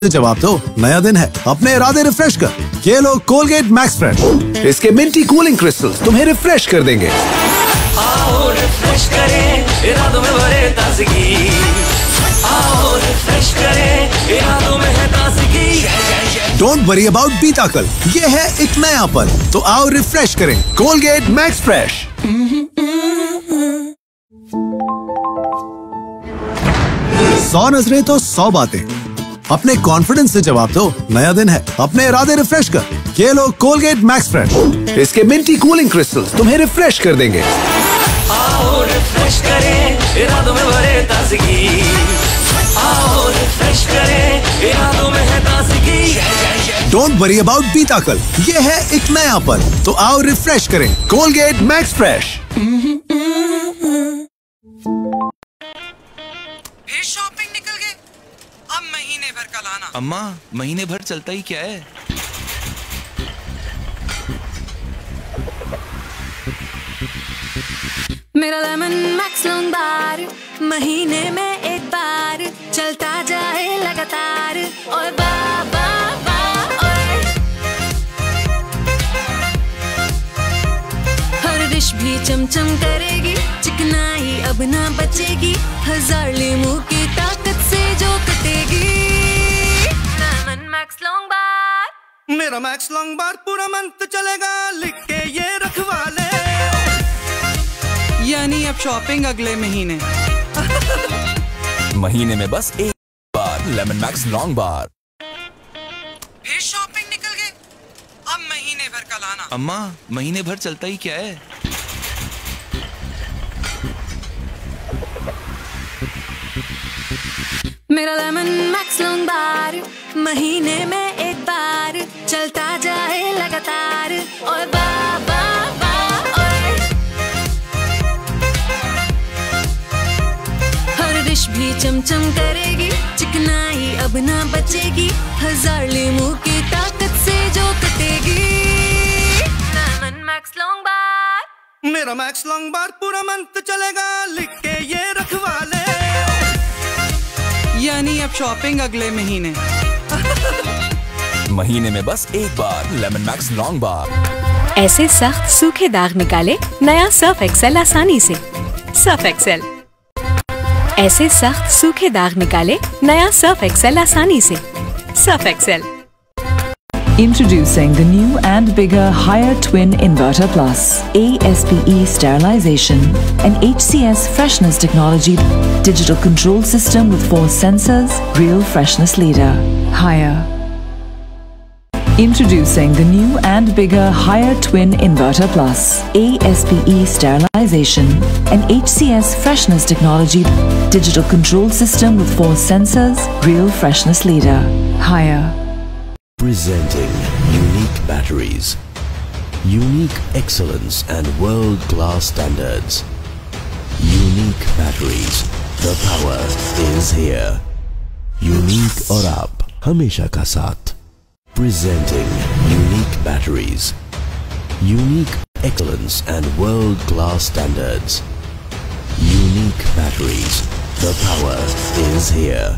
से जवाब दो, नया दिन है, अपने इरादे रिफ्रेश कर। ये लो कोलगेट मैक्स फ्रेश। इसके मिंटी कूलिंग क्रिस्टल्स तुम्हें रिफ्रेश कर देंगे। आओ रिफ्रेश करें, इरादों में भरे ताजगी। आओ रिफ्रेश करें, इरादों में है ताजगी। डोंट वरी अबाउट बीता कल, ये है एक नया पल, तो आओ रिफ्रेश करें। Colgate max fresh. 100 नजरें तो 100 बातें, अपने कॉन्फिडेंस से जवाब दो, नया दिन है, अपने इरादे रिफ्रेश कर। ये लो कोलगेट मैक्स फ्रेश। इसके मिंटी कूलिंग क्रिस्टल्स तुम्हें रिफ्रेश कर देंगे। आओ रिफ्रेश करें, इरादों में भरे ताजगी। आओ रिफ्रेश करें, इरादों में है ताजगी। डोंट वरी अबाउट बीता कल, ये है एक नया पल, तो आओ रिफ्रेश करें। Colgate max fresh. फिर शॉपिंग निकल गए, अब महीने भर का लाना। अम्मा, महीने भर चलता ही क्या है? मेरा लेमन मैक्स लॉन्ग बार महीने में एक बार चलता जाए लगातार। ओए बाबा ओए, हर डिश भी चमचम करेगी, चिकनाई अब ना बचेगी, 1000 लीमू की ताकत से जो कटेगी। लेमन मैक्स लॉन्ग बार, मेरा मैक्स लॉन्ग बार पूरा मंथ चलेगा, लिख के ये रखवा ले। यानी अब शॉपिंग अगले महीने। महीने में बस एक बार लेमन मैक्स लॉन्ग बार। फिर शॉपिंग निकल गए, अब महीने भर का लाना। अम्मा, महीने भर चलता ही क्या है? मेरा लेमन मैक्स लॉन्ग बार महीने में एक बार चलता जाए लगातार। ओए बाबा ओए, हर डिश भी चमचम करेगी, चिकनाई अब ना बचेगी, 1000 लीमू की ताकत से जो कटेगी। लेमन मैक्स लॉन्ग बार, मेरा मैक्स लॉन्ग बार पूरा मंथ चलेगा, लिख के ये रखवा ले। यानी अब शॉपिंग अगले महीने। महीने में बस एक बार लेमन मैक्स लॉन्ग बार। ऐसे सख्त सूखे दाग निकाले नया सर्फ एक्सेल आसानी से। Surf Excel. ऐसे सख्त सूखे दाग निकाले नया सर्फ एक्सेल आसानी से। Surf Excel. Introducing the new and bigger Higher Twin Inverter Plus ASPE sterilization and HCS freshness technology digital control system with 4 sensors, real freshness leader. Higher. Introducing the new and bigger Higher Twin Inverter Plus ASPE sterilization and HCS freshness technology digital control system with 4 sensors, real freshness leader. Higher. Presenting unique batteries, unique excellence and world-class standards. Unique batteries, the power is here. Unique और आप हमेशा का साथ. Presenting unique batteries, unique excellence and world-class standards. Unique batteries, the power is here.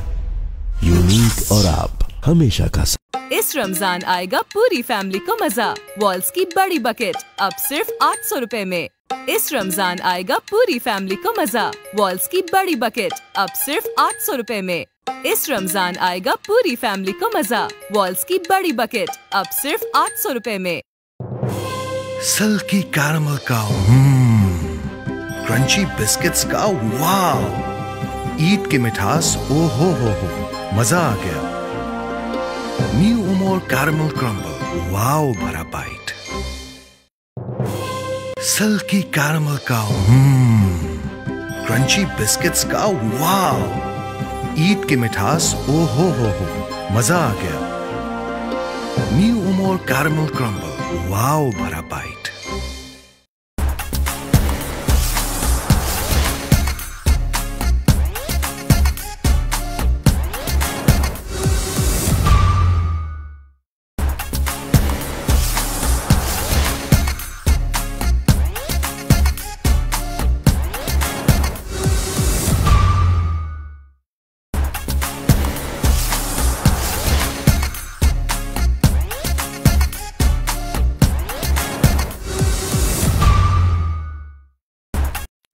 Unique और आप हमेशा का साथ. इस रमजान आएगा पूरी फैमिली को मजा। वॉल्स की बड़ी बकेट अब सिर्फ 800 रुपए में। इस रमजान आएगा पूरी फैमिली को मजा। वॉल्स की बड़ी बकेट अब सिर्फ 800 रुपए में। इस रमजान आएगा पूरी फैमिली को मजा। वॉल्स की बड़ी बकेट अब सिर्फ 800 रुपए में। सल्की कैरमल का क्रंची बिस्किट्स का वाव, ईद की मिठास ओ हो मजा आ गया। न्यू उमोर कैरमल क्रम्बल, वाव भरा बाइट। सल्की कैरमल का क्रंची बिस्किट्स का वाव, ईद की मिठास ओ हो मजा आ गया। न्यू उमोर कैरमल क्रम्बल, वाव भरा बाइट।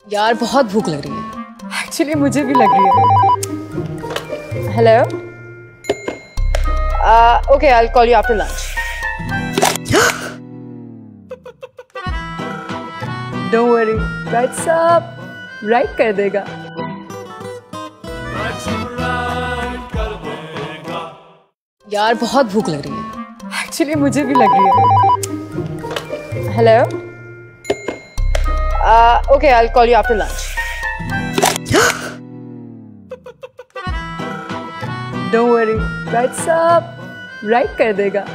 यार बहुत भूख लग रही है। एक्चुअली मुझे भी लग रही है। Hello, okay, I will call you after lunch. Don't worry, WhatsApp right कर देगा। यार बहुत भूख लग रही है। एक्चुअली मुझे भी लग रही है। Hello, okay, I will call you after lunch. Don't worry, WhatsApp right कर देगा।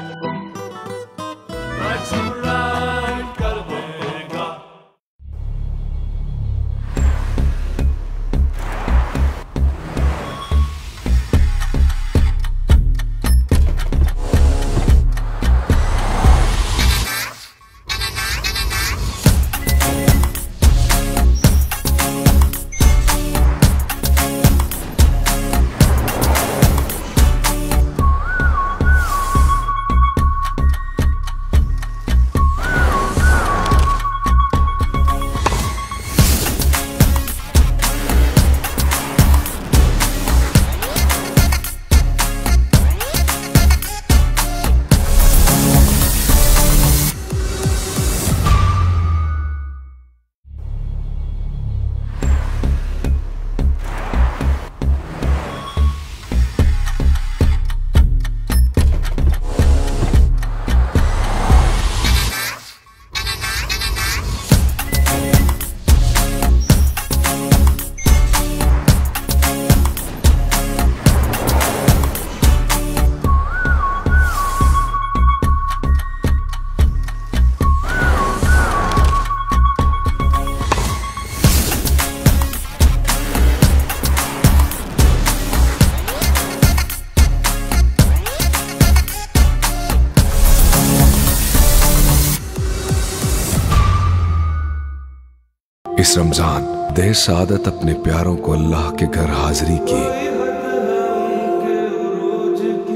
इस रमजान देर सादत अपने प्यारों को अल्लाह के घर हाजिरी की।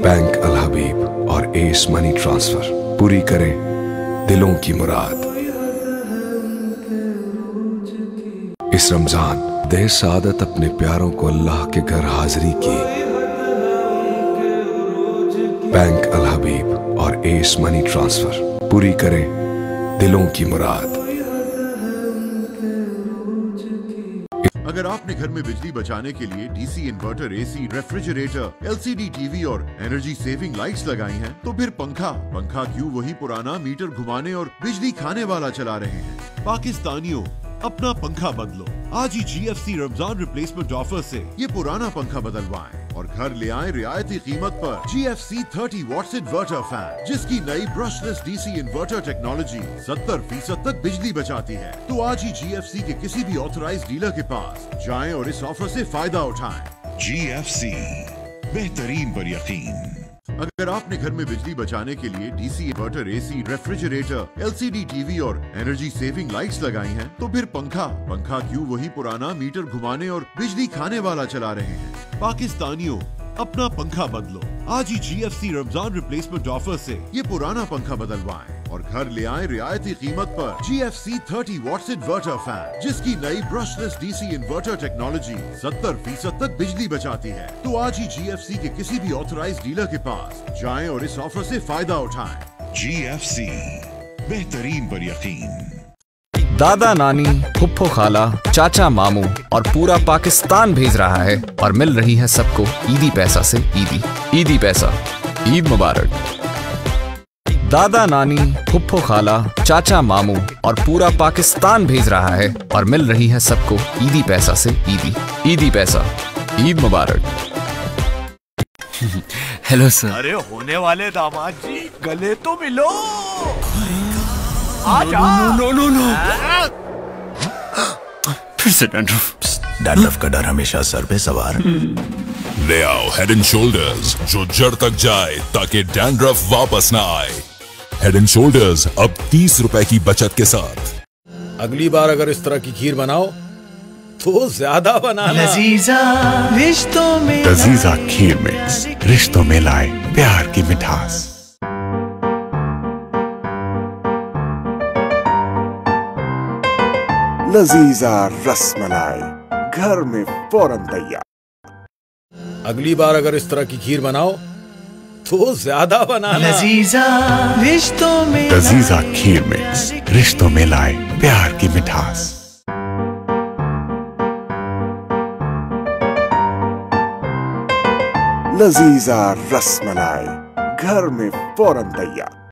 बैंक अल हबीब और एस मनी ट्रांसफर पूरी करें दिलों की मुराद। इस रमजान देर सादत अपने प्यारों को अल्लाह के घर हाजिरी की। बैंक अल हबीब और एस मनी ट्रांसफर पूरी करें दिलों की मुराद। अगर आपने घर में बिजली बचाने के लिए DC inverter, AC, refrigerator, LCD TV और एनर्जी सेविंग लाइट्स लगाई हैं, तो फिर पंखा क्यों वही पुराना मीटर घुमाने और बिजली खाने वाला चला रहे हैं। पाकिस्तानियों, अपना पंखा बदलो। आज ही GFC रमजान रिप्लेसमेंट ऑफर से ये पुराना पंखा बदलवाएं और घर ले आए रियायती कीमत पर GFC 30 वॉट्स इन्वर्टर फैन, जिसकी नई ब्रशलेस डीसी इन्वर्टर टेक्नोलॉजी 70% तक बिजली बचाती है। तो आज ही GFC के किसी भी ऑथराइज्ड डीलर के पास जाएं और इस ऑफर से फायदा उठाएं। GFC, बेहतरीन पर यकीन। अगर आपने घर में बिजली बचाने के लिए DC inverter, AC, refrigerator, LCD TV और एनर्जी सेविंग लाइट्स लगाई हैं, तो फिर पंखा क्यों वही पुराना मीटर घुमाने और बिजली खाने वाला चला रहे हैं। पाकिस्तानियों, अपना पंखा बदलो। आज ही GFC रमजान रिप्लेसमेंट ऑफर से ये पुराना पंखा बदलवाएं और घर ले आए रियायती कीमत पर GFC 30 वॉट्स इन्वर्टर फैन, जिसकी नई ब्रशलेस डीसी इन्वर्टर टेक्नोलॉजी 70% तक बिजली बचाती है। तो आज ही GFC के किसी भी ऑथराइज्ड डीलर के पास जाएं और इस ऑफर से फायदा उठाएं। GFC, बेहतरीन पर यकीन। दादा नानी, फुफ्फो खाला, चाचा मामू और पूरा पाकिस्तान भेज रहा है और मिल रही है सबको ईदी पैसा से ईदी पैसा। ईद मुबारक। दादा नानी, फुफ्फो खाला, चाचा मामू और पूरा पाकिस्तान भेज रहा है और मिल रही है सबको ईदी पैसा से ईदी पैसा। ईद मुबारक। Hello sir. अरे होने वाले दामाद जी, गले तो मिलो। आजा। नो। फिर से डैंड्रफ का डर हमेशा सर पे सवार। ले आओ हेड एंड शोल्डर्स, जो जड़ तक जाए ताकि डैंड्रफ वापस ना आए। हेड एंड शोल्डर्स अब 30 रुपए की बचत के साथ। अगली बार अगर इस तरह की खीर बनाओ तो ज्यादा बनाना। लजीजा रिश्तों में, लजीजा खीर मिक्स रिश्तों में लाए प्यार की मिठास। लजीजा रसमलाई घर में फौरन तैयार। अगली बार अगर इस तरह की खीर बनाओ तो ज्यादा बनाना। लजीजा रिश्तों में लजीजा खीर मिक्स, रिश्तों में लाए प्यार की मिठास। लजीजा रसमलाई घर में फौरन तैयार।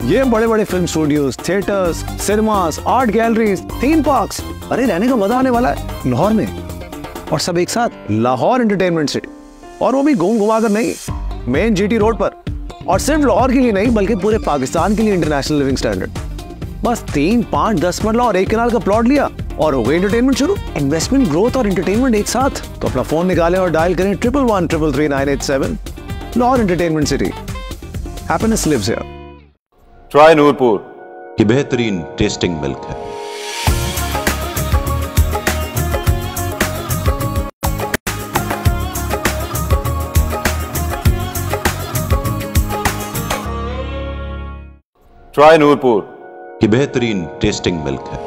ये बड़े बड़े film studios, theatres, cinemas, art galleries, theme parks, अरे रहने का मजा आने वाला है लाहौर में। और सब एक साथ लाहौर एंटरटेनमेंट सिटी, और वो भी घूम घुमाकर नहीं, मेन जीटी रोड पर। और सिर्फ लाहौर के लिए नहीं बल्कि पूरे पाकिस्तान के लिए इंटरनेशनल लिविंग स्टैंडर्ड। बस 3, 5, 10 मरला और 1 कनाल का प्लॉट लिया और हो गई एंटरटेनमेंट शुरू। इन्वेस्टमेंट, ग्रोथ और एंटरटेनमेंट एक साथ। तो अपना फोन निकालें और डायल करें 11133987। Lahore entertainment city, happiness lives here. Try Noorpur की बेहतरीन टेस्टिंग मिल्क है। ट्राई नूरपुर की बेहतरीन टेस्टिंग मिल्क है।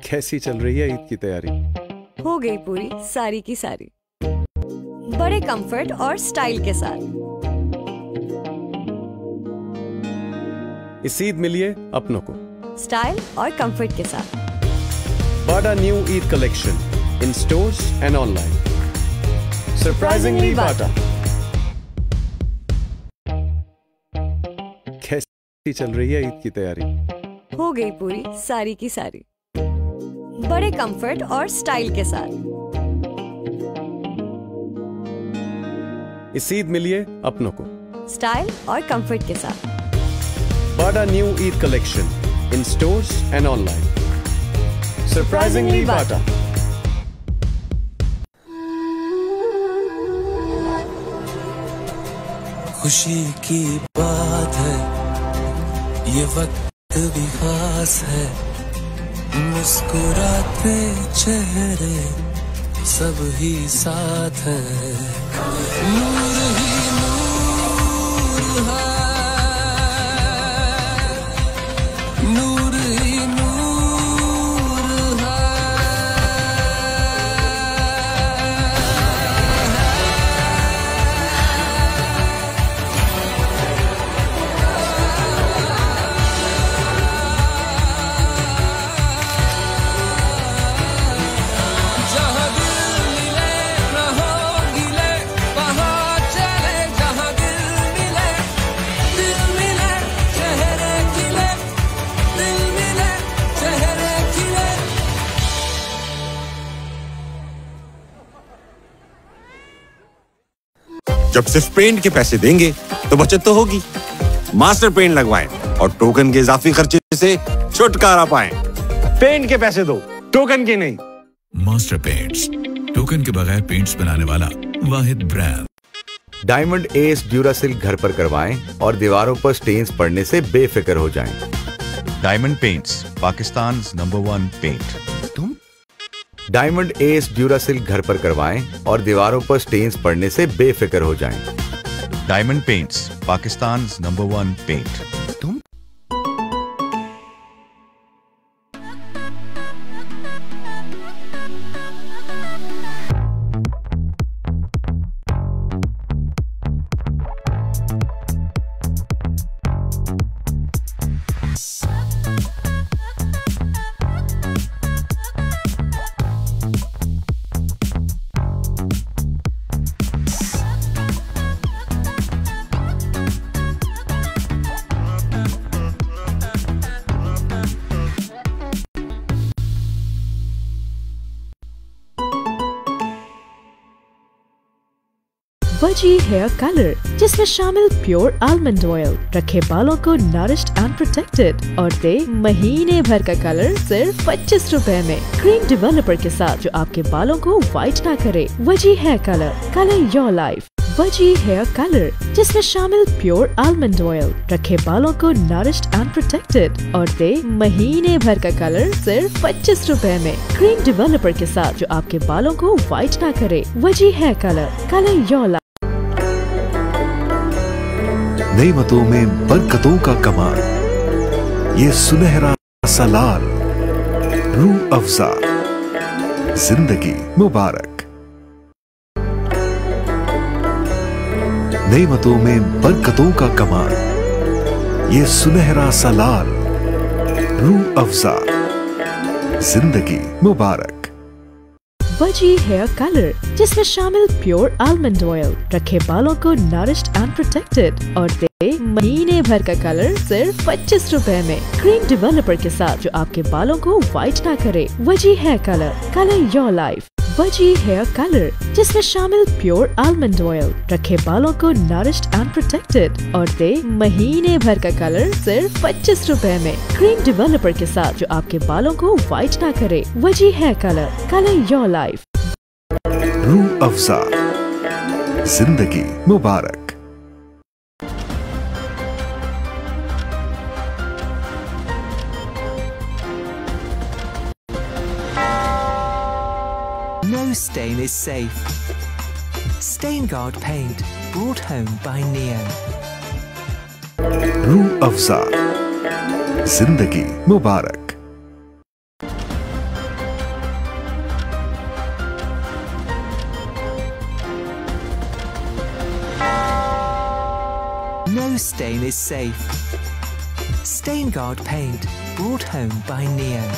कैसी चल रही है ईद की तैयारी? हो गई पूरी सारी की सारी, बड़े कंफर्ट और स्टाइल के साथ। इस ईद मिलिए अपनों को स्टाइल और कंफर्ट के साथ। Bata new Eid collection in stores and online. Surprisingly Bata. कैसी चल रही है ईद की तैयारी? हो गई पूरी सारी की सारी, बड़े कंफर्ट और स्टाइल के साथ। इस ईद मिलिए अपनों को स्टाइल और कंफर्ट के साथ। Bata new Eid collection in stores and online. Surprisingly Bata. खुशी की बात है, ये वक्त भी खास है। मुस्कुराते चेहरे सब ही साथ हैं। नूर ही नूर है, नूर ही नूर है। जहाँ दिल मिले न हो गिले, वहाँ चले जहाँ दिल मिले। दिल मिले चेहरे खिले, दिल मिले चेहरे खिले। जब सिर्फ पेंट के पैसे देंगे तो बचत तो होगी। मास्टर पेंट लगवाएं और टोकन के इजाफी खर्चे से छुटकारा पाएं। पेंट के पैसे दो, टोकन के नहीं। मास्टर पेंट्स, टोकन के बगैर पेंट्स बनाने वाला वाहिद ब्रांड। डायमंड एस ड्यूरासिल्क घर पर करवाएं और दीवारों पर स्टेन्स पड़ने से बेफिक्र हो जाएं। Diamond Paints, Pakistan number 1 paint. तुम डायमंड एस ड्यूरासिल्क घर पर करवाएं और दीवारों पर स्टेन्स पड़ने से बेफिक्र हो जाएं। Diamond Paints, Pakistan number 1 paint. तुम वजी हेयर कलर, जिसमें शामिल प्योर आलमंड ऑयल, रखे बालों को नरिश्ड एंड प्रोटेक्टेड और दे महीने भर का कलर सिर्फ 25 रुपए में, क्रीम डेवलपर के साथ जो आपके बालों को व्हाइट ना करे। वजी hair colour, colour your life. वजी हेयर कलर, जिसमें शामिल प्योर आलमंड ऑयल, रखे बालों को नरिश्ड एंड प्रोटेक्टेड और दे महीने भर का कलर सिर्फ 25 रुपए में। क्रीम डेवलपर के साथ जो आपके बालों को व्हाइट ना करे। वजी हेयर कलर योर लाइफ। नेमतों में बरकतों का कमाल, ये सुनहरा सा लाल, रूह अफ़ज़ा, जिंदगी मुबारक। नेमतों में बरकतों का कमाल, ये सुनहरा सा लाल, रूह अफ़ज़ा, जिंदगी मुबारक। वजी हेयर कलर, जिसमें शामिल प्योर आलमंड ऑयल, रखे बालों को नरिश्ड एंड प्रोटेक्टेड और दे महीने भर का कलर सिर्फ 25 रुपए में। क्रीम डेवलपर के साथ जो आपके बालों को व्हाइट ना करे। वजी हेयर कलर योर लाइफ। वजी हेयर कलर, जिसमें शामिल प्योर आलमंड ऑयल, रखे बालों को नरिश्ड एंड प्रोटेक्टेड और दे महीने भर का कलर सिर्फ 25 रुपए में। क्रीम डेवलपर के साथ जो आपके बालों को व्हाइट ना करे। वजी hair colour your life. Rooh Afza, जिंदगी मुबारक। No stain is safe. Stain Guard paint brought home by Neo. Rooh Afza, जिंदगी मुबारक। No stain is safe. Stain Guard paint brought home by Neo.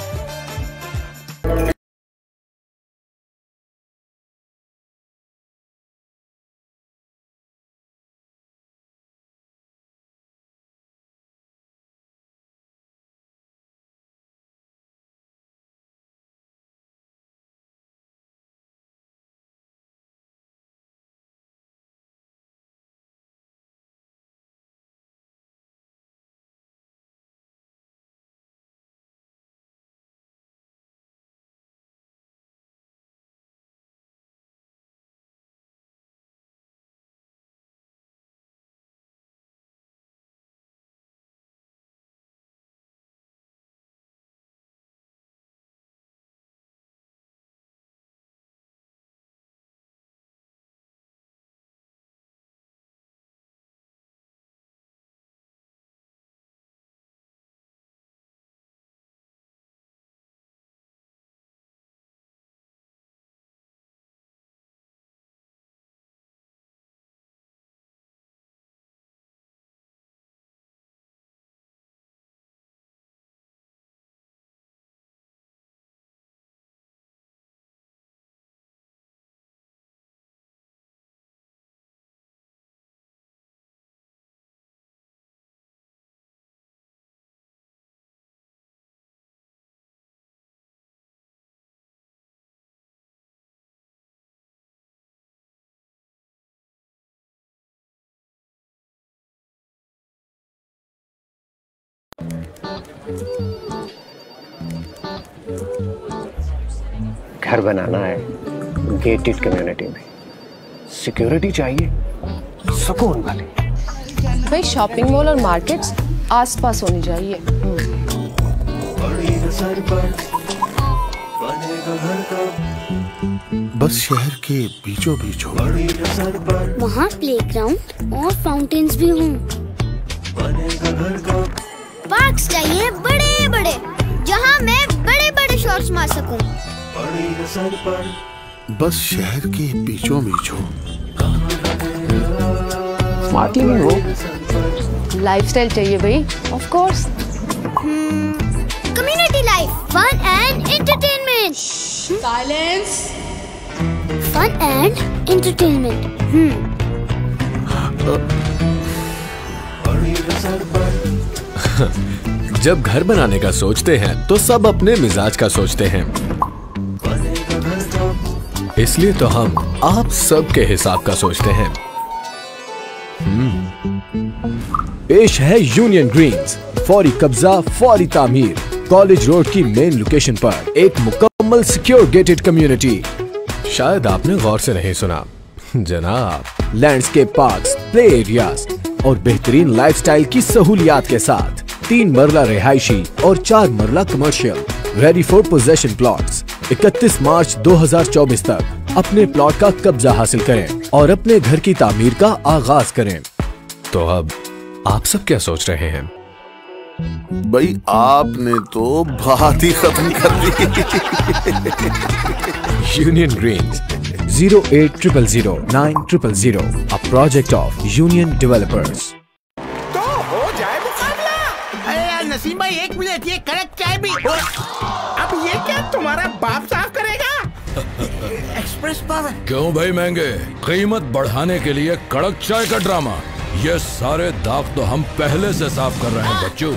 घर बनाना है गेटेड कम्युनिटी में, सिक्योरिटी चाहिए सुकून वाली। भाई शॉपिंग मॉल और मार्केट्स आसपास होनी चाहिए। बस शहर के बीचों बीच हो, वहाँ प्लेग्राउंड और फाउंटेन्स भी हों। पार्क्स चाहिए बड़े बड़े, जहाँ मैं बड़े बड़े शॉट्स मार सकूं। बस शहर के बीचों बीच हो, स्मार्ट लिविंग हो। लाइफस्टाइल चाहिए भाई, of course. Community life, fun and entertainment. Silence. Fun and entertainment. जब घर बनाने का सोचते हैं तो सब अपने मिजाज का सोचते हैं, इसलिए तो हम आप सबके हिसाब का सोचते हैं। पेश है यूनियन ग्रीन्स, फौरी कब्जा फौरी तामीर, कॉलेज रोड की मेन लोकेशन पर एक मुकम्मल सिक्योर गेटेड कम्युनिटी। शायद आपने गौर से नहीं सुना जनाब। लैंडस्केप पार्क्स, प्ले एरियाज और बेहतरीन लाइफस्टाइल की सहूलियात के साथ 3 मरला रिहायशी और 4 मरला commercial ready for possession plots. 31 मार्च 2024 तक अपने प्लॉट का कब्जा हासिल करें और अपने घर की तामीर का आगाज करें। तो अब आप सब क्या सोच रहे हैं? भाई आपने तो बात ही खत्म कर दी। Union Greens 0800900, a project of Union Developers। तो हो जाए मुकाबला। अरे यार नसीम भाई, 1 मिनट, ये कड़क चाय भी। अब ये क्या तुम्हारा बाप साफ करेगा? Express power. क्यों भाई महंगे? कीमत बढ़ाने के लिए कड़क चाय का ड्रामा। ये सारे दाग तो हम पहले से साफ कर रहे हैं बच्चों।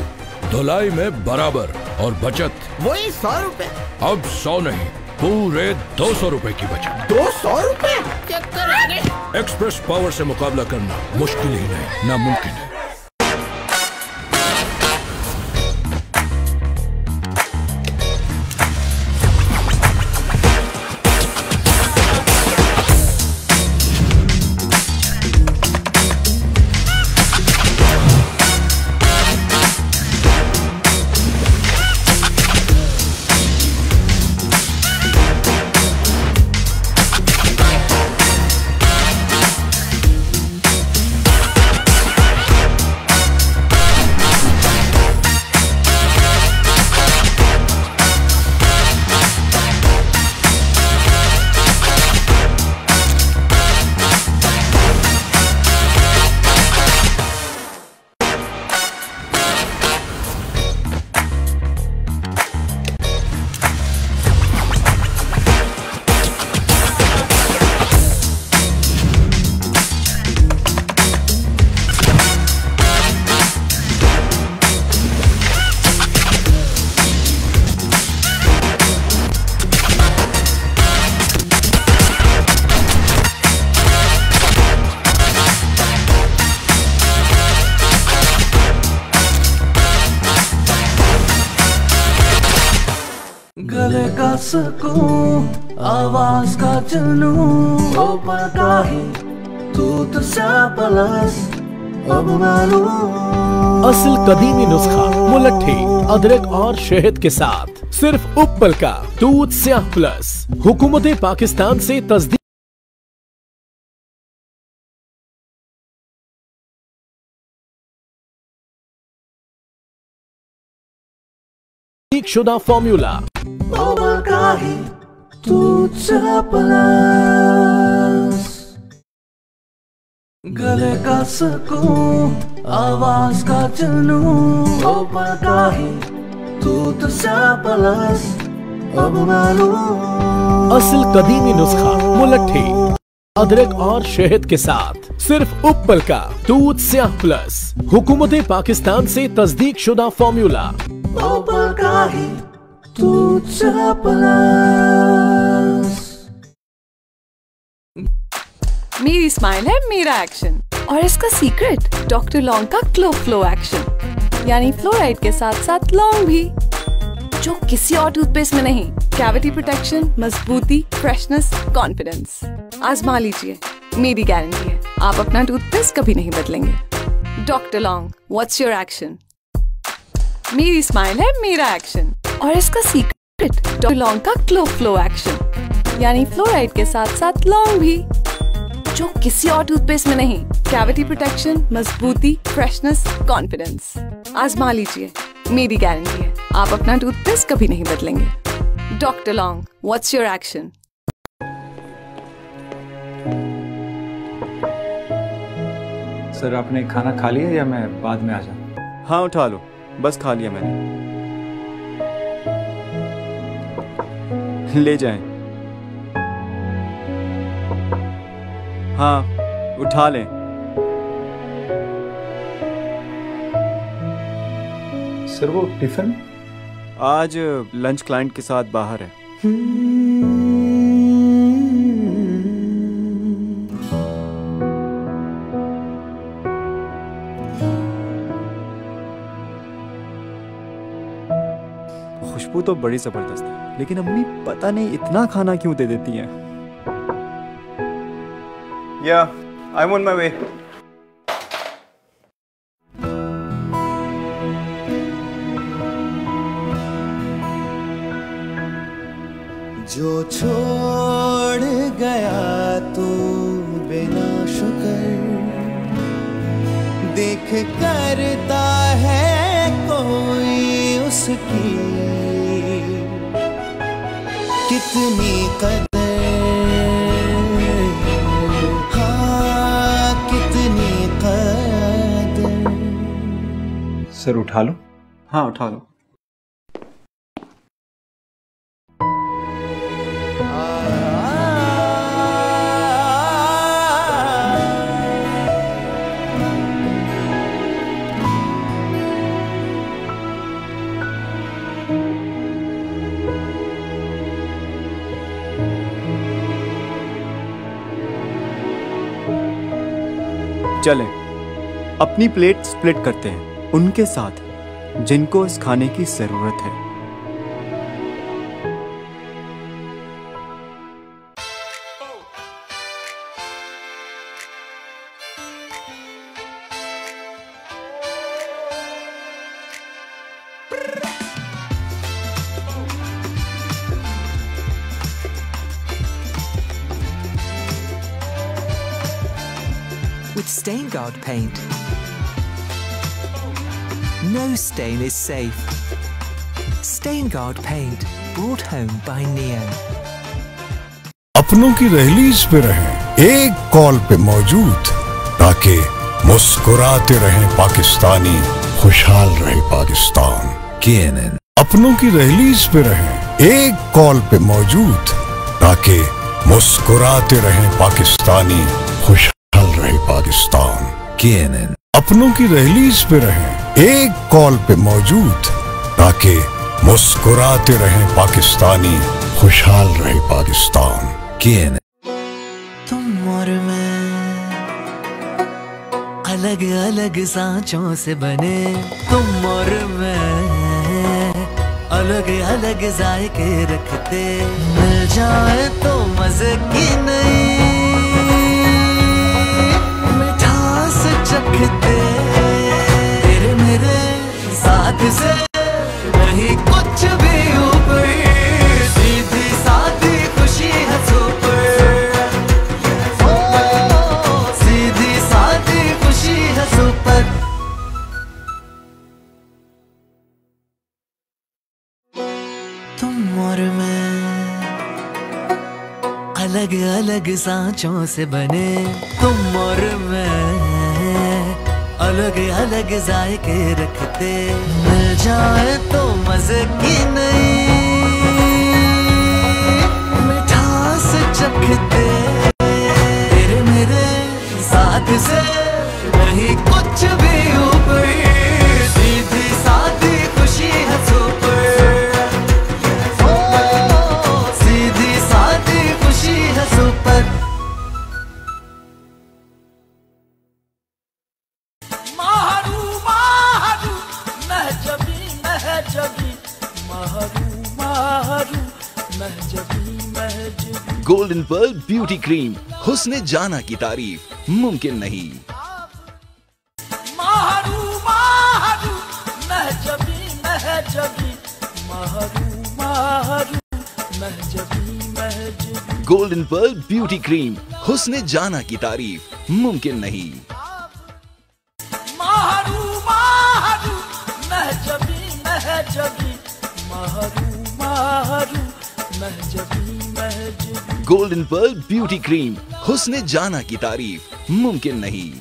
धुलाई में बराबर और बचत वही 100 रुपए। अब 100 नहीं, पूरे 200 रुपए की बचत। 200 रुपए? चक्कर आ गए। एक्सप्रेस पावर से मुकाबला करना मुश्किल ही नहीं, नामुमकिन है। गले का सुकून, आवाज का जुनून, ऊपर का ही दूध से प्लस अब मालूम। असल कदीमी नुस्खा मुलट्ठी, अदरक और शहद के साथ सिर्फ उप्पल का दूध स्याह प्लस। हुकूमत पाकिस्तान से तस्दीक शुदा फॉर्मूला। ऊपर का ही दूध से प्लस। गले का सुकून, आवाज का जुनून, ऊपर का ही दूध से प्लस अब मालूम। असल कदीमी नुस्खा मुलट्ठी, अदरक और शहद के साथ सिर्फ उप्पल का दूध स्याह प्लस। हुकूमत पाकिस्तान से तस्दीक शुदा फॉर्मूला। ऊपर का ही दूध से प्लस। मेरी स्माइल है मेरा एक्शन, और इसका सीक्रेट डॉक्टर लॉन्ग का क्लो फ्लो एक्शन, यानी फ्लोराइड के साथ साथ लॉन्ग भी, जो किसी और टूथपेस्ट में नहीं। कैविटी प्रोटेक्शन, मजबूती, फ्रेशनेस, कॉन्फिडेंस। आजमा लीजिए, मेरी गारंटी है आप अपना टूथपेस्ट कभी नहीं बदलेंगे। Doctor long, what's your action? मेरी स्माइल है मेरा एक्शन, और इसका सीक्रेट डॉक्टर लॉन्ग का क्लो फ्लो एक्शन, यानी फ्लोराइड के साथ साथ लॉन्ग भी, जो किसी और टूथपेस्ट में नहीं। कैविटी प्रोटेक्शन, मजबूती, फ्रेशनेस, कॉन्फिडेंस। आजमा लीजिए, मेरी गारंटी है आप अपना टूथपेस्ट कभी नहीं बदलेंगे। Doctor long, what's your action? Sir आपने खाना खा लिया या मैं बाद में आ जाऊं? हाँ उठा लो, बस खा लिया मैंने। ले जाएं। हाँ उठा लें। सर वो टिफिन? आज लंच क्लाइंट के साथ बाहर है। खुशबू तो बड़ी जबरदस्त है, लेकिन अम्मी पता नहीं इतना खाना क्यों दे देती हैं। या I'm on my way. जो छोड़ गया तू बिना शुक्र देख करता है कोई उसकी कितनी कदर, हाँ कितनी कदर। सर उठा लो। हाँ उठा लो। चलें, अपनी प्लेट स्प्लिट करते हैं उनके साथ जिनको इस खाने की जरूरत है। With StainGuard paint, no stain is safe. StainGuard paint, brought home by Neo. अपनों की रहलीज पे रहें, एक कॉल पे मौजूद, ताकि मुस्कुराते रहें पाकिस्तानी, खुशहाल रहे पाकिस्तान। KNN। अपनों की रहलीज पे रहें, एक कॉल पे मौजूद, ताकि मुस्कुराते रहें पाकिस्तानी, खुशहाल रहे पाकिस्तान। KNN। अपनों की रहलीज पे रहें, एक कॉल पे मौजूद, ताकि मुस्कुराते रहें पाकिस्तानी, खुशहाल रहे पाकिस्तान। KNN। तुम और मैं अलग अलग सांचों से बने, तुम और मैं अलग अलग जायके रखते, मिल जाए तो मजे की नहीं मिठास चखते, तेरे मेरे साथ से नहीं कुछ भी ऊपर, सीधी सादी खुशी है सुपर, सीधी सादी खुशी है सुपर। तुम और मैं अलग अलग सांचों से बने, तुम और मैं अलग अलग जायके रखते, मिल जाए तो मजे की नहीं मिठास चखते, तेरे मेरे साथ से नहीं कुछ भी ऊपर, सीधी सादी खुशी है सुपर, सीधी सादी खुशी है super. Golden pearl beauty cream, हुस्न जाना की तारीफ मुमकिन नहीं। गोल्डन पर्ल ब्यूटी क्रीम, हुस्न जाना की तारीफ मुमकिन नहीं। गोल्डन पर्ल ब्यूटी क्रीम, हुस्न जाना की तारीफ मुमकिन नहीं।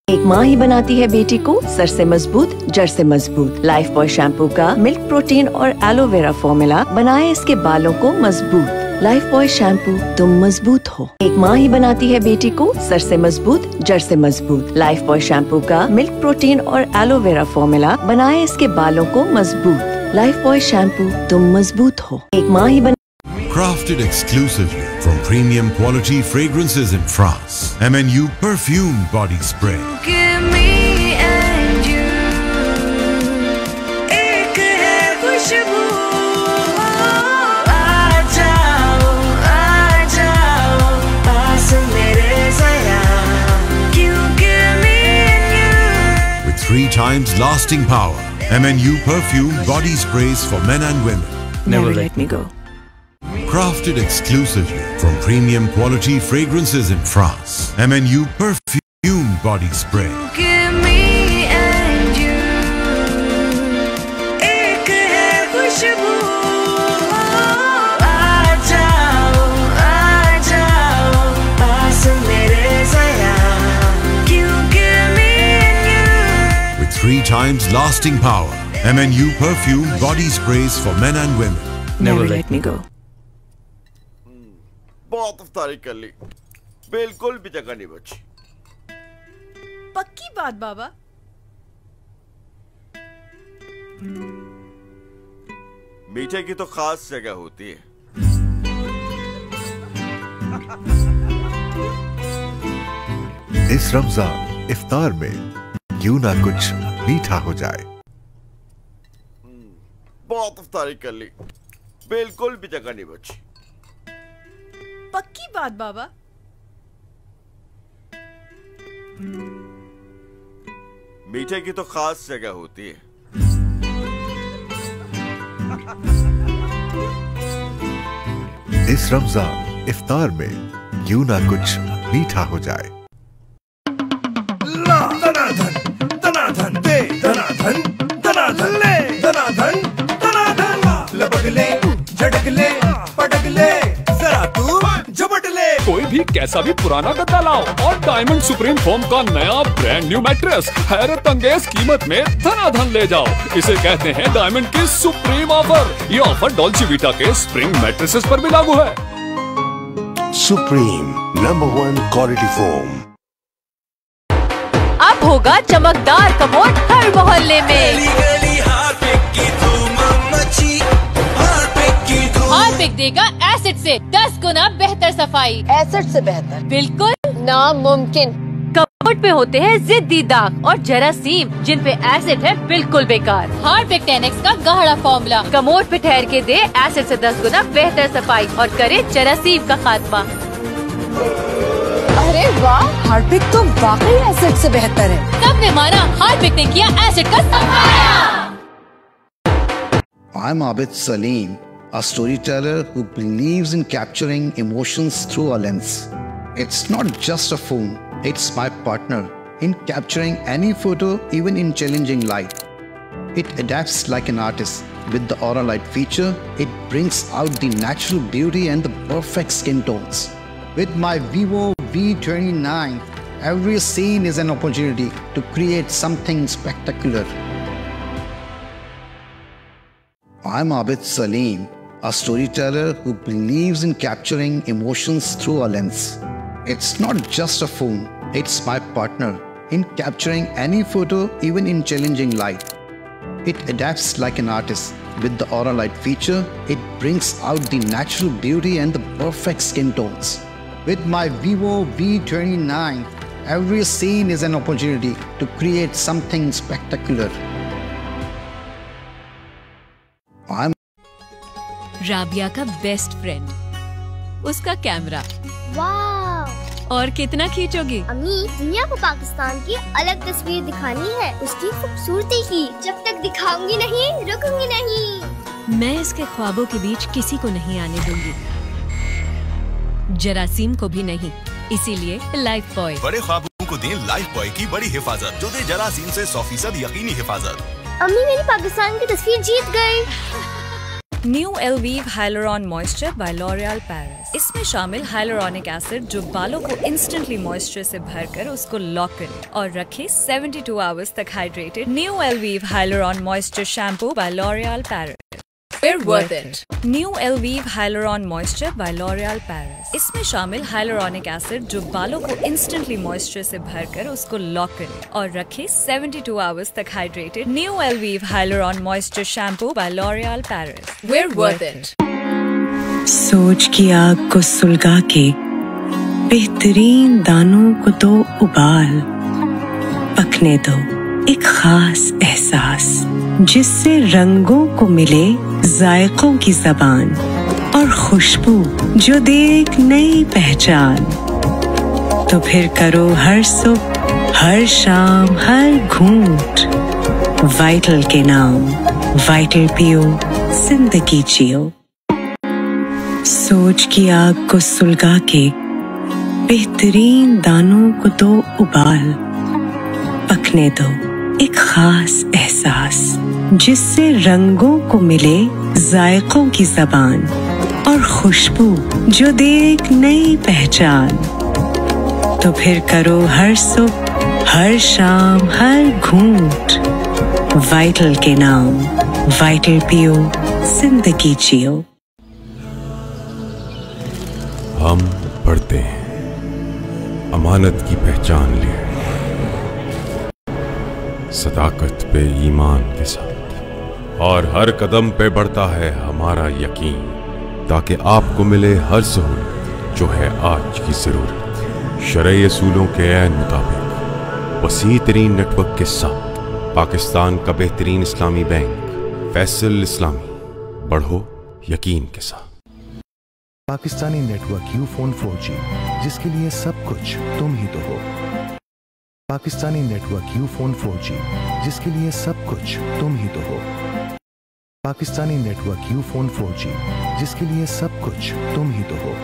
एक माँ ही बनाती है बेटी को सर से मजबूत, जड़ से मजबूत। लाइफ बॉय शैम्पू का मिल्क प्रोटीन और एलोवेरा फॉर्मूला बनाए इसके बालों को मजबूत। लाइफ बॉय शैम्पू, तुम मजबूत हो। एक माँ ही बनाती है बेटी को सर से मजबूत, जड़ से मजबूत। लाइफ बॉय शैम्पू का मिल्क प्रोटीन और एलोवेरा फॉर्मूला बनाए इसके बालों को मजबूत। लाइफ बॉय शैम्पू, तुम मजबूत हो। एक माँ ही Crafted exclusively from premium quality fragrances in France. MNU Perfume Body Spray. Give me and you, एक है खुशबू, आ जाओ पास मेरे जरा, times lasting power. MNU perfume body sprays for men and women. Never let me go. Crafted exclusively from premium quality fragrances in France. MNU perfume body spray. Give me and you, एक है खुशबू, आ जाओ पास मेरे ज़रा, क्यों give me and you. With 3 times lasting power. MNU perfume body sprays for men and women. Never let me go. बहुत अफ्तारी कर ली, बिल्कुल भी जगह नहीं बची। पक्की बात बाबा। मीठे की तो खास जगह होती है। इस रमजान इफ्तार में क्यों ना कुछ मीठा हो जाए। बहुत अफ्तारी कर ली, बिल्कुल भी जगह नहीं बची। पक्की बात बाबा। मीठे की तो खास जगह होती है। इस रमजान इफ्तार में क्यों ना कुछ मीठा हो जाए। धनाधन दे, धनाधन धनाधन ले, धनाधन धनाधन लपक ले, झटक ले, पटक ले, जरा तू झपट ले। कोई भी कैसा भी पुराना गद्दा लाओ और डायमंड सुप्रीम फोम का नया ब्रांड न्यू मैट्रेस हैरत अंगेज कीमत में धनाधन ले जाओ। इसे कहते हैं डायमंड की सुप्रीम ऑफर। ये ऑफर डॉल्चे वीटा के स्प्रिंग मैट्रेसेस पर भी लागू है। Supreme number 1 quality foam. अब होगा चमकदार कमोड हर मोहल्ले में। हार्पिक देगा एसिड से 10 गुना बेहतर सफाई। एसिड से बेहतर? बिल्कुल नामुमकिन। कमोड पे होते हैं जिद्दी दाग और जरासीम जिन पे एसिड है बिल्कुल बेकार। हार्पिक 10X का गाढ़ा फॉर्मूला कमोड पे ठहर के दे एसिड से 10 गुना बेहतर सफाई और करे जरासीम का खात्मा। अरे वाह, हार्पिक तो वाकई एसिड से बेहतर है। सबने माना, हार्पिक ने किया एसिड का सफाया। I'm Abid Salim, a storyteller who believes in capturing emotions through a lens. It's not just a phone, it's my partner in capturing any photo even in challenging light. It adapts like an artist. With the Aura Light feature, it brings out the natural beauty and the perfect skin tones. With my Vivo V29, every scene is an opportunity to create something spectacular. I'm Abid Salim, a storyteller who believes in capturing emotions through a lens. It's not just a phone, it's my partner in capturing any photo even in challenging light. It adapts like an artist. With the Aura Light feature, it brings out the natural beauty and the perfect skin tones. With my Vivo V29, every scene is an opportunity to create something spectacular. I'm Rabia का best friend, उसका camera. वाव! और कितना खींचोगी? अम्मी, दुनिया को पाकिस्तान की अलग तस्वीर दिखानी है, उसकी खूबसूरती की। जब तक दिखाऊंगी नहीं, रुकूंगी नहीं। मैं इसके ख्वाबों के बीच किसी को नहीं आने दूंगी, जरासीम को भी नहीं। इसीलिए लाइफ बॉय। बड़े ख्वाबों को दें लाइफ बॉय की बड़ी हिफाजत, जो दे जरासीम से 100% यकीनी हिफाजत। अम्मी, मेरी पाकिस्तान की तस्वीर जीत गई। New Elvive Hyaluron Moisture by L'Oréal Paris. इसमें शामिल हाइलुरॉनिक एसिड जो बालों को इंस्टेंटली मॉइस्चर से भरकर उसको लॉक करे और रखे 72 आवर्स तक hydrated. New Elvive Hyaluron Moisture shampoo by L'Oréal Paris. We're worth it. New Elvive Hyaluron Moisture by L'Oréal Paris. इसमें शामिल हाइलुरॉनिक एसिड जो बालों को इंस्टेंटली मॉइस्चर से भरकर उसको लॉक करे और रखे 72 आवर्स तक hydrated. New Elvive Hyaluron Moisture shampoo by L'Oréal Paris. We're worth it. सोच की आग को सुलगा के बेहतरीन दानों को तो उबाल, पकने दो एक खास एहसास जिससे रंगों को मिले जायकों की ज़बान और खुशबू जो दे एक नई पहचान। तो फिर करो हर सुबह, हर शाम, हर घूंट वाइटल के नाम, वाइटल पियो, जिंदगी जियो। सोच की आग को सुलगा के बेहतरीन दानों को दो उबाल, पकने दो एक खास एहसास, जिससे रंगों को मिले जायकों की जबान और खुशबू जो दे एक नई पहचान। तो फिर करो हर सुबह, हर शाम, हर घूंट वाइटल के नाम, वाइटल पियो, जिंदगी जियो। हम पढ़ते हैं अमानत की पहचान ले, सदाकत पे ईमान के साथ, और हर कदम पे बढ़ता है हमारा यकीन, ताकि आपको मिले हर सहूलत जो है आज की जरूरत। शरई असूलों के ऐन मुताबिक वसी तरीन नेटवर्क के साथ पाकिस्तान का बेहतरीन इस्लामी बैंक फैसल इस्लामी, बढ़ो यकीन के साथ। पाकिस्तानी नेटवर्क यूफोन 4G, जिसके लिए सब कुछ तुम ही तो हो। पाकिस्तानी नेटवर्क यूफोन 4G, जिसके लिए सब कुछ तुम ही तो हो। पाकिस्तानी नेटवर्क यूफोन 4G, जिसके लिए सब कुछ तुम ही तो हो।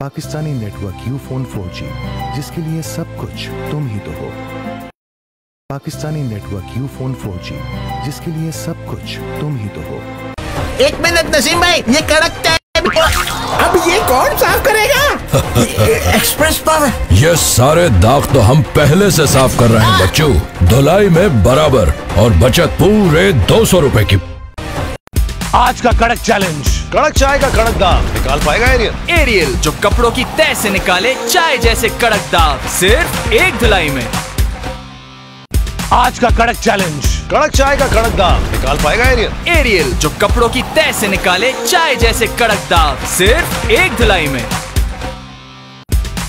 पाकिस्तानी नेटवर्क यूफोन 4G, जिसके लिए सब कुछ तुम ही तो हो। पाकिस्तानी नेटवर्क यूफोन 4G, जिसके लिए सब कुछ तुम ही तो हो। एक मिनट नसीम भाई, ये कड़क चाय अब ये कौन साफ करेगा? Express power. ये सारे दाग तो हम पहले से साफ कर रहे हैं बच्चों, धुलाई में बराबर और बचत पूरे 200 रुपए की। आज का कड़क चैलेंज, कड़क चाय का कड़क दाग निकाल पाएगा एरियल? एरियल जो कपड़ों की तह से निकाले चाय जैसे कड़क दाग, सिर्फ एक धुलाई में। आज का कड़क चैलेंज, कड़क चाय का कड़क दाग निकाल पाएगा एरियल? एरियल जो कपड़ों की तह से निकाले चाय जैसे कड़क दाग, सिर्फ एक धुलाई में।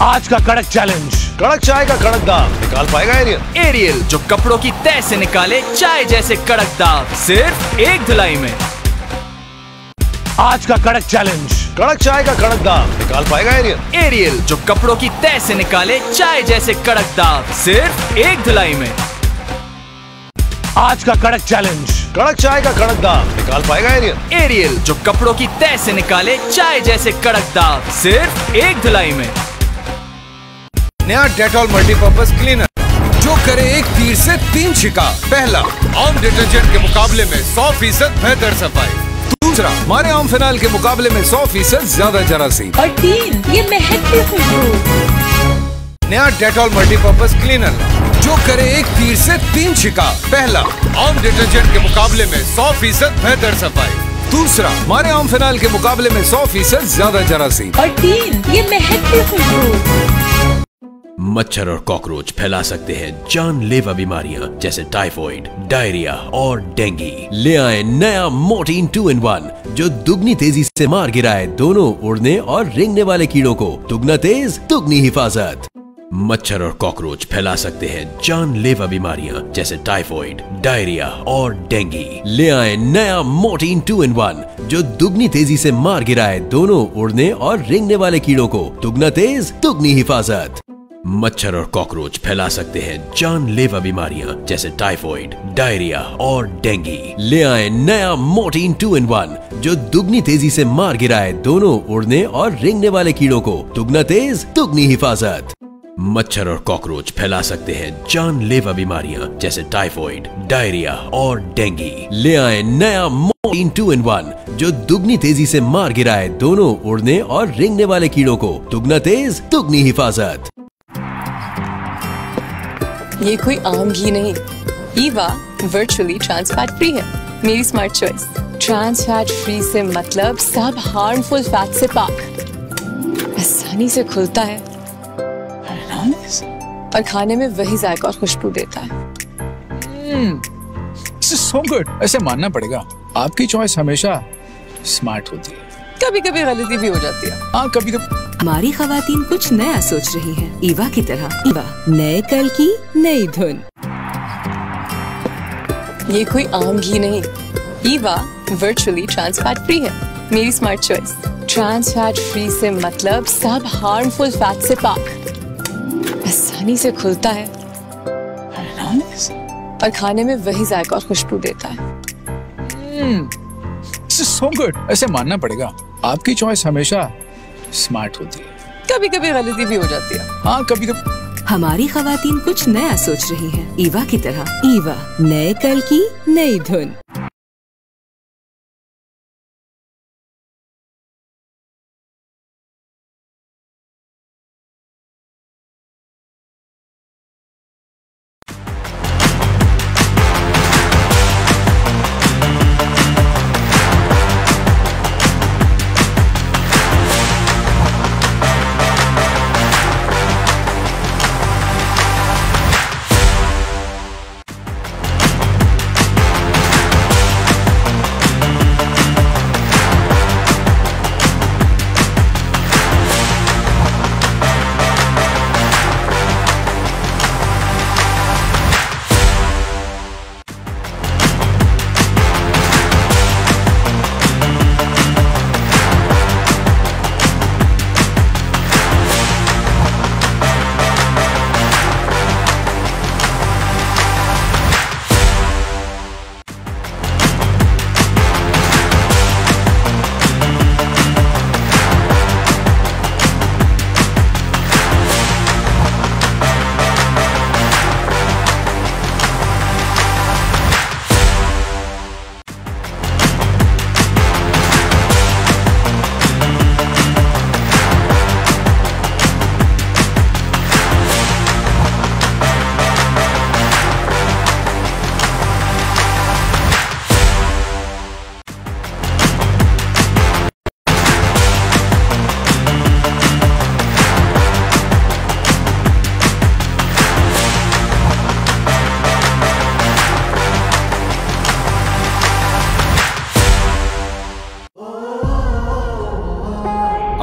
आज का कड़क चैलेंज, कड़क चाय का कड़क दाग निकाल पाएगा एरियल? एरियल जो कपड़ों की तह से निकाले चाय जैसे कड़क दाग, सिर्फ एक धुलाई में। आज का कड़क चैलेंज, कड़क चाय का कड़क दाग निकाल पाएगा एरियल? एरियल जो कपड़ों की तह से निकाले चाय जैसे कड़क दाग, सिर्फ एक धुलाई में। आज का कड़क चैलेंज, कड़क चाय का कड़क दाग निकाल पाएगा एरियल? एरियल जो कपड़ों की तह से निकाले चाय जैसे कड़क दाग, सिर्फ एक धुलाई में। नया डेटॉल मल्टीपर्पज क्लीनर जो करे एक तीर से 3 शिकार। पहला, आम डिटर्जेंट के मुकाबले में 100% बेहतर सफाई। दूसरा, हमारे आम फिनाइल के मुकाबले में 100% ज्यादा जरासीम। और 3, ये महकती खुशबू। नया डेटॉल मल्टीपर्पज क्लीनर जो करे एक तीर से 3 शिकार। पहला, आम डिटर्जेंट के मुकाबले में 100% बेहतर सफाई। दूसरा, हमारे आम फिनाइल के मुकाबले में 100% ज्यादा जरासीम। और 3, ये महकती खुशबू। मच्छर और कॉकरोच फैला सकते हैं जानलेवा बीमारियां जैसे टाइफॉइड, डायरिया और डेंगू। ले आए नया मोर्टीन 2-in-1 जो दुगनी तेजी से मार गिराए दोनों उड़ने और रेंगने वाले कीड़ों को। दुगना तेज, दुगनी हिफाजत। मच्छर और कॉकरोच फैला सकते हैं जानलेवा बीमारियां जैसे टाइफॉइड, डायरिया और डेंगू। ले आए नया मोर्टीन 2-in-1 जो दुगनी तेजी से मार गिराए दोनों उड़ने और रेंगने वाले कीड़ों को। दुगना तेज, दुगनी हिफाजत। मच्छर और कॉकरोच फैला सकते हैं जानलेवा बीमारियां जैसे टाइफॉइड, डायरिया और डेंगू। ले आए नया मोर्टीन 2-in-1 जो दुगनी तेजी से मार गिराए दोनों उड़ने और रेंगने वाले कीड़ों को। दुगना तेज, दुगनी हिफाजत। मच्छर और कॉकरोच फैला सकते हैं जानलेवा बीमारियां जैसे टाइफॉइड, डायरिया और डेंगू। ले आए नया मोर्टीन 2-in-1 जो दुगनी तेजी से मार गिराए दोनों उड़ने और रेंगने वाले कीड़ों को। दुगना तेज, दुगनी हिफाजत। ये कोई आम घी नहीं, Eva virtually trans fat free है। मेरी smart choice. Trans fat free से मतलब सब हार्मफुल फैट से पाक। आसानी से खुलता है और खाने में वही जायका और खुशबू देता है। So good. ऐसे मानना पड़ेगा, आपकी चॉइस हमेशा स्मार्ट होती है। कभी कभी गलती भी हो जाती है। हाँ, कभी कभी। हमारी खवातीन कुछ नया सोच रही है, ईवा की तरह। ईवा, नए कल की नई धुन। ये कोई आम घी नहीं, Eva virtually trans fat free है। मेरी smart choice. Trans fat free से मतलब सब हार्मफुल फैट से पाक। आसानी से खुलता है और खाने में वही जायका और खुशबू देता है। So good. ऐसे मानना पड़ेगा, आपकी चॉइस हमेशा स्मार्ट होती है। कभी कभी गलती भी हो जाती है। हाँ, कभी कभी। हमारी खवातीन कुछ नया सोच रही हैं, ईवा की तरह। ईवा, नए कल की नई धुन।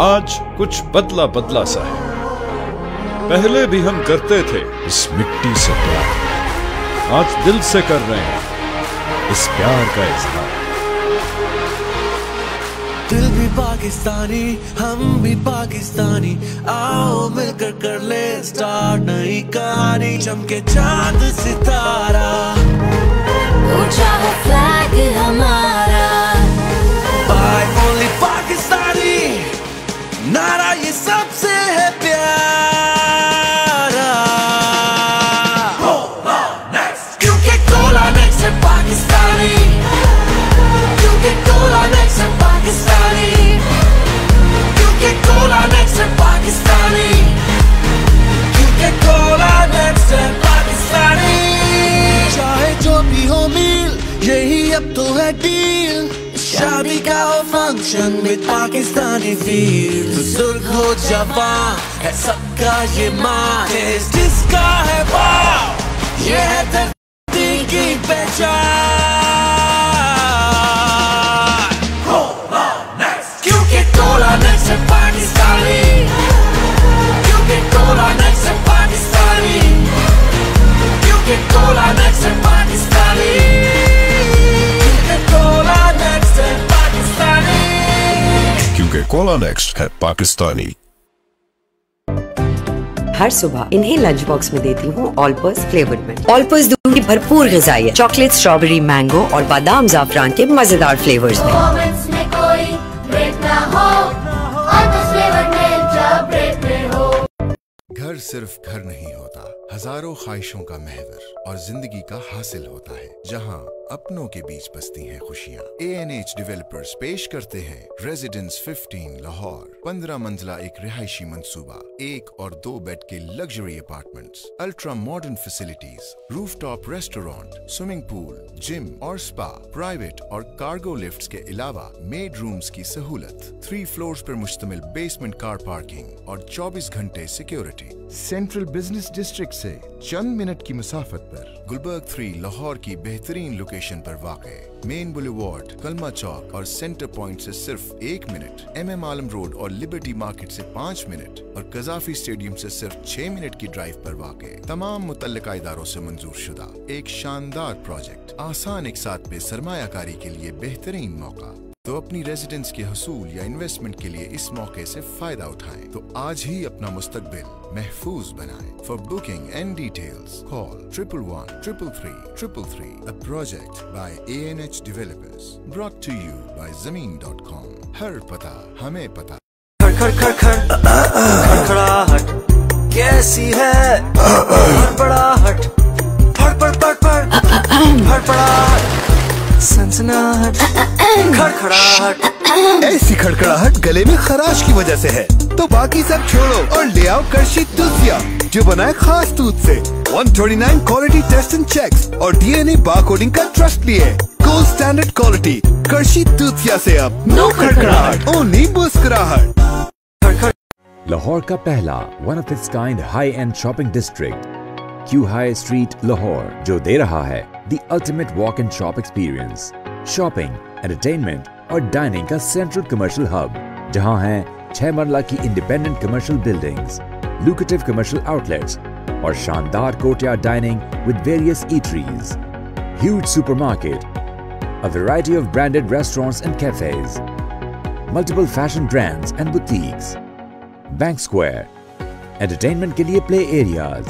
आज कुछ बदला बदला सा है। पहले भी हम करते थे इस मिट्टी से प्यार, आज दिल से कर रहे हैं इस प्यार का इजहार। दिल भी पाकिस्तानी, हम भी पाकिस्तानी, आओ मिलकर कर ले स्टार्ट नई कहानी। चमके चांद सितारा, ऊंचा है फ्लैग हमारा, बाय ओनली पाकिस्तानी, नारा ये सबसे है प्यारा। क्योंकि कोला नेक्स्ट है पाकिस्तानी, क्योंकि कोला नेक्स्ट है पाकिस्तानी, क्योंकि कोला नेक्स्ट है पाकिस्तानी, क्योंकि कोला नेक्स्ट है पाकिस्तानी। चाहे जो भी हो मील, यही अब तो है डील, शादी का हो फंक्शन विद पाकिस्तानी फील। बुजुर्ग हो जवान है सबका ये मान, जिसका है वाव ये है धरती की पहचान। क्योंकि कोला नेक्स्ट है पाकिस्तानी, क्योंकि कोला नेक्स्ट है पाकिस्तानी, क्योंकि कोला नेक्स्ट है पाकिस्तानी, क्योंकि कोला नेक्स्ट है पाकिस्तानी, क्योंकि कोला नेक्स्ट है पाकिस्तानी। हर सुबह इन्हें लंच बॉक्स में देती हूँ ऑलपर्स फ्लेवर्ड में। ऑलपर्स दूध की भरपूर ग़िज़ाइयत, चॉकलेट, स्ट्रॉबेरी, मैंगो और बादाम ज़ाफ़रान के मजेदार फ्लेवर्स में। मोमेंट्स में कोई ब्रेक ना हो, ऑलपर्स फ्लेवर्ड मिल्क जब ब्रेक में हो। घर सिर्फ घर नहीं होता, हजारों ख्वाहिशों का महवर और जिंदगी का हासिल होता है, जहां अपनों के बीच बसती हैं खुशियां। ANH डेवलपर्स पेश करते हैं रेजिडेंस 15 लाहौर, 15 मंजिला एक रिहायशी मंसूबा, 1 और 2 बेड के luxury apartments, ultra modern facilities, rooftop restaurant, swimming pool, gym और स्पा, प्राइवेट और कार्गो लिफ्ट्स के अलावा मेड रूम्स की सहूलत, 3 फ्लोर्स पर मुश्तमिल बेसमेंट कार पार्किंग और 24 घंटे सिक्योरिटी। सेंट्रल बिजनेस डिस्ट्रिक्ट से चंद मिनट की मुसाफत पर गुलबर्ग 3 लाहौर की बेहतरीन लोकेशन पर वाक़े, मेन बुलेवार्ड, कलमा चौक और सेंटर पॉइंट से सिर्फ 1 मिनट, MM आलम रोड और लिबर्टी मार्केट से 5 मिनट और कजाफी स्टेडियम से सिर्फ 6 मिनट की ड्राइव पर वाक़े। तमाम मुतल्लिका इदारों से मंजूर शुदा एक शानदार प्रोजेक्ट, आसान एक साथ पे सरमायाकारी के लिए बेहतरीन मौका। तो अपनी रेजिडेंस के हुसूल या इन्वेस्टमेंट के लिए इस मौके से फायदा उठाएं। तो आज ही अपना मुस्तकबिल महफूज बनाएं। For booking and details call 11133333. A project by ANH Developers. Brought to you by Zameen.com. हर पता हमें पता। खड़खड़ाहट कैसी है? फड़फड़ाहट फड़फड़ाहट सनसनाहट खड़खड़ाहट। ऐसी खड़खड़ाहट गले में खराश की वजह से है, तो बाकी सब छोड़ो और ले आओ करशी तूतिया, जो बनाए खास दूध से। 129 क्वालिटी टेस्ट एंड चेक्स और DNA बारकोडिंग का ट्रस्ट लिए। गोल्ड स्टैंडर्ड क्वालिटी करशी तूतिया से अब नो खड़खड़ाहट, ओनली मुस्कुराहट। लाहौर का पहला one of its kind high and shopping district Q High Street Lahore, जो दे रहा है the ultimate walk and shop experience, shopping, entertainment और डाइनिंग का सेंट्रल कमर्शियल हब, जहां हैं 6 मरला की independent commercial buildings, lucrative commercial outlets और शानदार courtyard dining with various eateries, huge supermarket, a variety of branded restaurants and cafes, multiple fashion brands and boutiques, Bank Square, entertainment के लिए play areas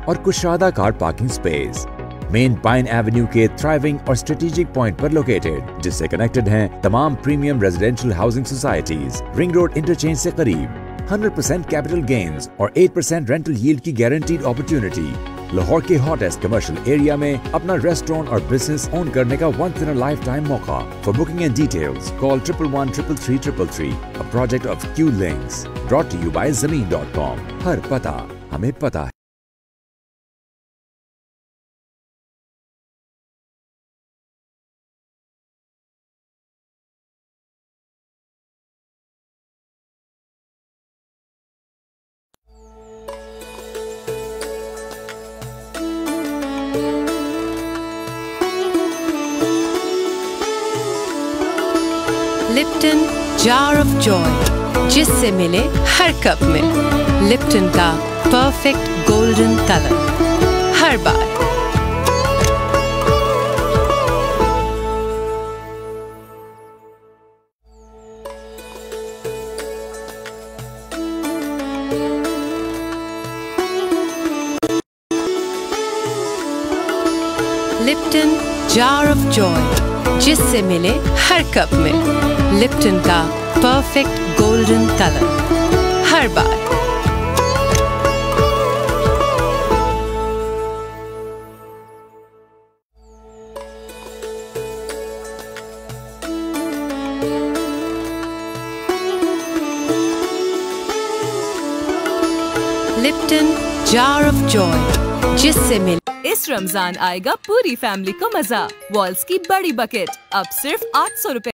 और कुशादा car parking space, main Pine Avenue के thriving और strategic point पर located, जिससे connected हैं तमाम premium residential housing societies, ring road interchange से करीब, 100% कैपिटल गेन्स और 8% रेंटल यील्ड की गारंटीड अपॉर्चुनिटी। लाहौर के हॉटेस्ट कमर्शियल एरिया में अपना रेस्टोरेंट और बिजनेस ओन करने का once in a lifetime मौका। For booking and details call 11133333. A project of Q Links, brought to you by Zameen.com. हर पता हमें पता है। लिप्टन जार ऑफ जॉय, जिससे मिले हर कप में लिप्टन का perfect golden colour her bar. Lipton jar of Joy, जिससे मिले हर कप में लिप्टन का perfect golden colour her bar. Lipton jar of Joy, जिससे मिले। इस रमजान आएगा पूरी फैमिली को मजा। वॉल्स की बड़ी बकेट अब सिर्फ 800 रुपए।